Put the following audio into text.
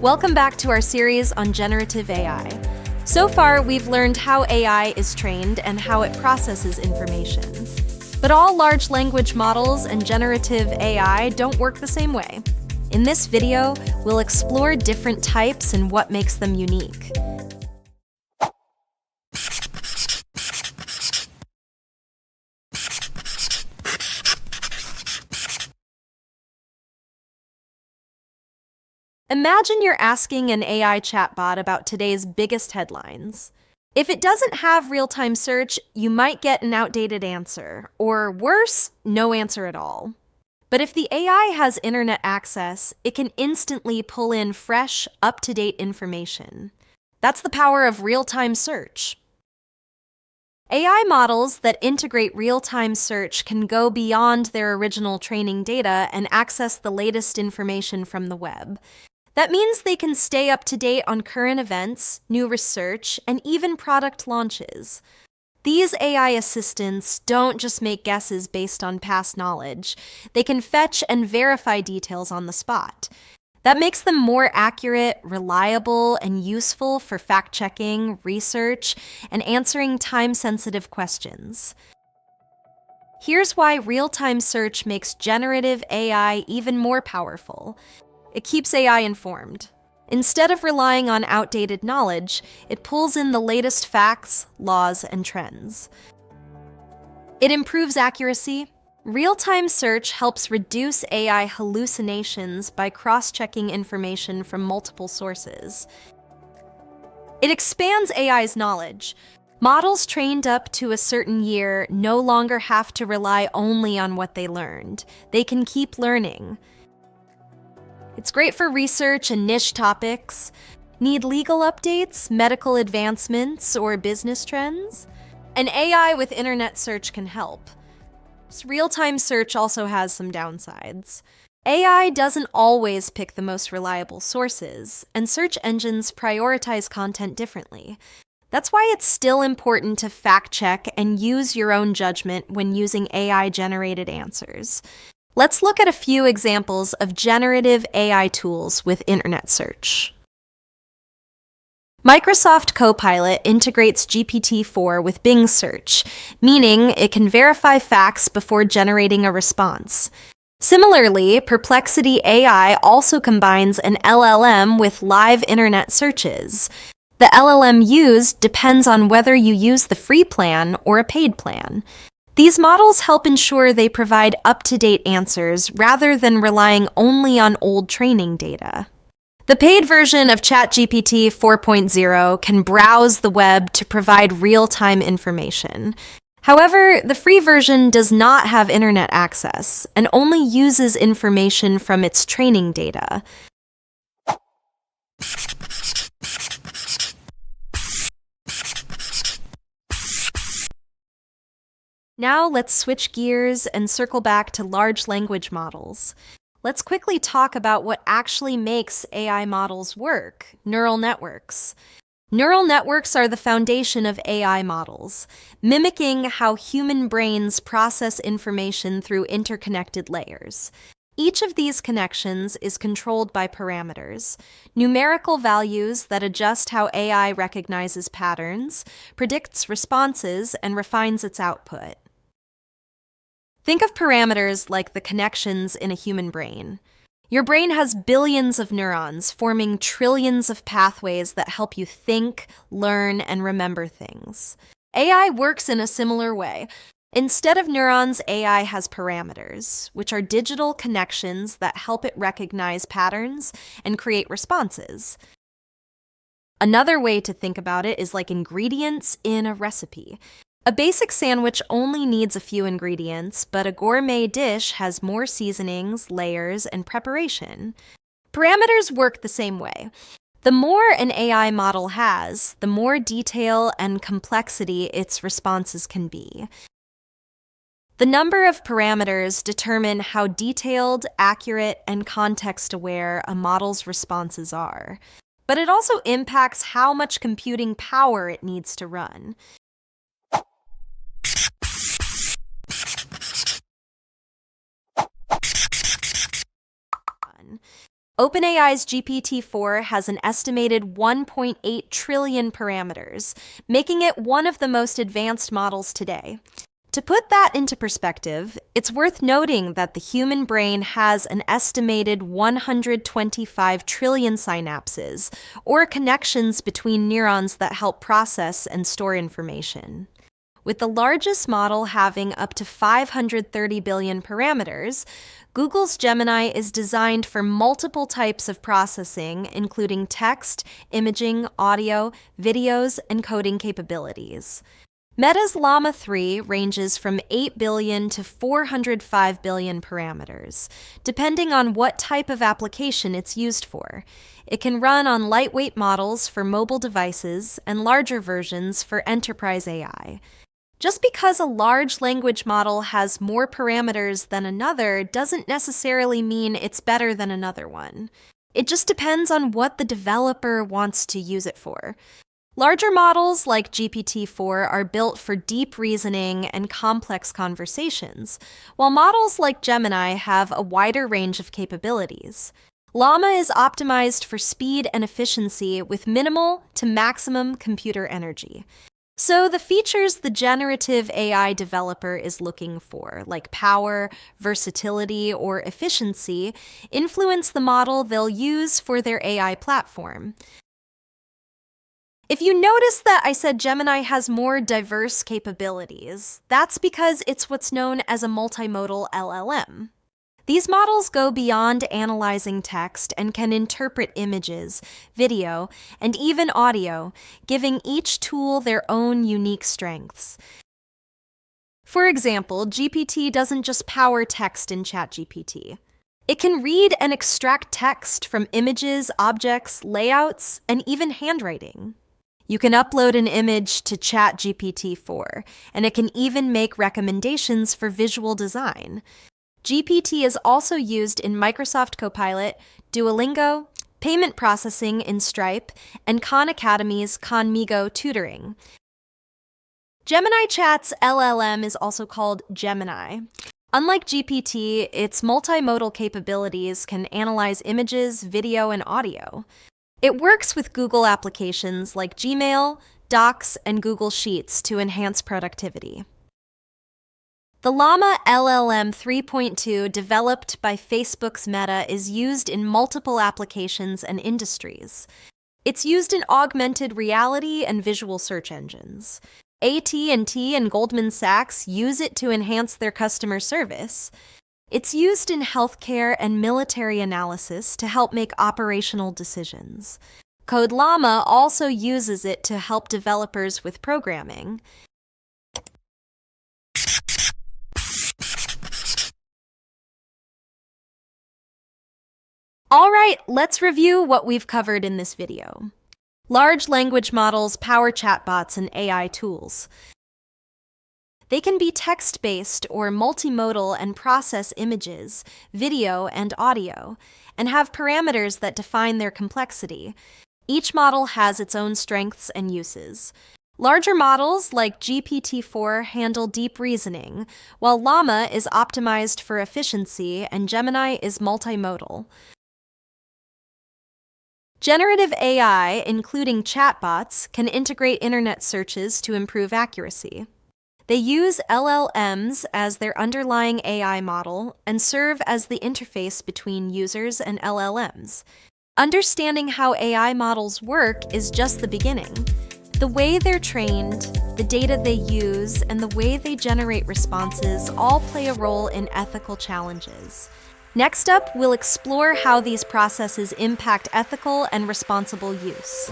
Welcome back to our series on generative AI. So far, we've learned how AI is trained and how it processes information. But all large language models and generative AI don't work the same way. In this video, we'll explore different types and what makes them unique. Imagine you're asking an AI chatbot about today's biggest headlines. If it doesn't have real-time search, you might get an outdated answer, or worse, no answer at all. But if the AI has internet access, it can instantly pull in fresh, up-to-date information. That's the power of real-time search. AI models that integrate real-time search can go beyond their original training data and access the latest information from the web. That means they can stay up to date on current events, new research, and even product launches. These AI assistants don't just make guesses based on past knowledge. They can fetch and verify details on the spot. That makes them more accurate, reliable, and useful for fact-checking, research, and answering time-sensitive questions. Here's why real-time search makes generative AI even more powerful. It keeps AI informed. Instead of relying on outdated knowledge, it pulls in the latest facts, laws, and trends. It improves accuracy. Real-time search helps reduce AI hallucinations by cross-checking information from multiple sources. It expands AI's knowledge. Models trained up to a certain year no longer have to rely only on what they learned. They can keep learning. It's great for research and niche topics. Need legal updates, medical advancements, or business trends? An AI with internet search can help. Real-time search also has some downsides. AI doesn't always pick the most reliable sources, and search engines prioritize content differently. That's why it's still important to fact-check and use your own judgment when using AI-generated answers. Let's look at a few examples of generative AI tools with internet search. Microsoft Copilot integrates GPT-4 with Bing search, meaning it can verify facts before generating a response. Similarly, Perplexity AI also combines an LLM with live internet searches. The LLM used depends on whether you use the free plan or a paid plan. These models help ensure they provide up-to-date answers rather than relying only on old training data. The paid version of ChatGPT 4.0 can browse the web to provide real-time information. However, the free version does not have internet access and only uses information from its training data. Now let's switch gears and circle back to large language models. Let's quickly talk about what actually makes AI models work: neural networks. Neural networks are the foundation of AI models, mimicking how human brains process information through interconnected layers. Each of these connections is controlled by parameters, numerical values that adjust how AI recognizes patterns, predicts responses, and refines its output. Think of parameters like the connections in a human brain. Your brain has billions of neurons forming trillions of pathways that help you think, learn, and remember things. AI works in a similar way. Instead of neurons, AI has parameters, which are digital connections that help it recognize patterns and create responses. Another way to think about it is like ingredients in a recipe. A basic sandwich only needs a few ingredients, but a gourmet dish has more seasonings, layers, and preparation. Parameters work the same way. The more an AI model has, the more detail and complexity its responses can be. The number of parameters determine how detailed, accurate, and context-aware a model's responses are. But it also impacts how much computing power it needs to run. OpenAI's GPT-4 has an estimated 1.8 trillion parameters, making it one of the most advanced models today. To put that into perspective, it's worth noting that the human brain has an estimated 125 trillion synapses, or connections between neurons that help process and store information. With the largest model having up to 530 billion parameters, Google's Gemini is designed for multiple types of processing, including text, imaging, audio, videos, and coding capabilities. Meta's Llama 3 ranges from 8 billion to 405 billion parameters, depending on what type of application it's used for. It can run on lightweight models for mobile devices and larger versions for enterprise AI. Just because a large language model has more parameters than another doesn't necessarily mean it's better than another one. It just depends on what the developer wants to use it for. Larger models like GPT-4 are built for deep reasoning and complex conversations, while models like Gemini have a wider range of capabilities. Llama is optimized for speed and efficiency with minimal to maximum computer energy. So the features the generative AI developer is looking for, like power, versatility, or efficiency, influence the model they'll use for their AI platform. If you notice that I said Gemini has more diverse capabilities, that's because it's what's known as a multimodal LLM. These models go beyond analyzing text and can interpret images, video, and even audio, giving each tool their own unique strengths. For example, GPT doesn't just power text in ChatGPT. It can read and extract text from images, objects, layouts, and even handwriting. You can upload an image to ChatGPT-4, and it can even make recommendations for visual design. GPT is also used in Microsoft Copilot, Duolingo, payment processing in Stripe, and Khan Academy's Khanmigo tutoring. Gemini Chat's LLM is also called Gemini. Unlike GPT, its multimodal capabilities can analyze images, video, and audio. It works with Google applications like Gmail, Docs, and Google Sheets to enhance productivity. The Llama LLM 3.2, developed by Facebook's Meta, is used in multiple applications and industries. It's used in augmented reality and visual search engines. AT&T and Goldman Sachs use it to enhance their customer service. It's used in healthcare and military analysis to help make operational decisions. CodeLlama also uses it to help developers with programming. All right, let's review what we've covered in this video. Large language models power chatbots and AI tools. They can be text-based or multimodal and process images, video, and audio, and have parameters that define their complexity. Each model has its own strengths and uses. Larger models like GPT-4 handle deep reasoning, while Llama is optimized for efficiency and Gemini is multimodal. Generative AI, including chatbots, can integrate internet searches to improve accuracy. They use LLMs as their underlying AI model and serve as the interface between users and LLMs. Understanding how AI models work is just the beginning. The way they're trained, the data they use, and the way they generate responses all play a role in ethical challenges. Next up, we'll explore how these processes impact ethical and responsible use.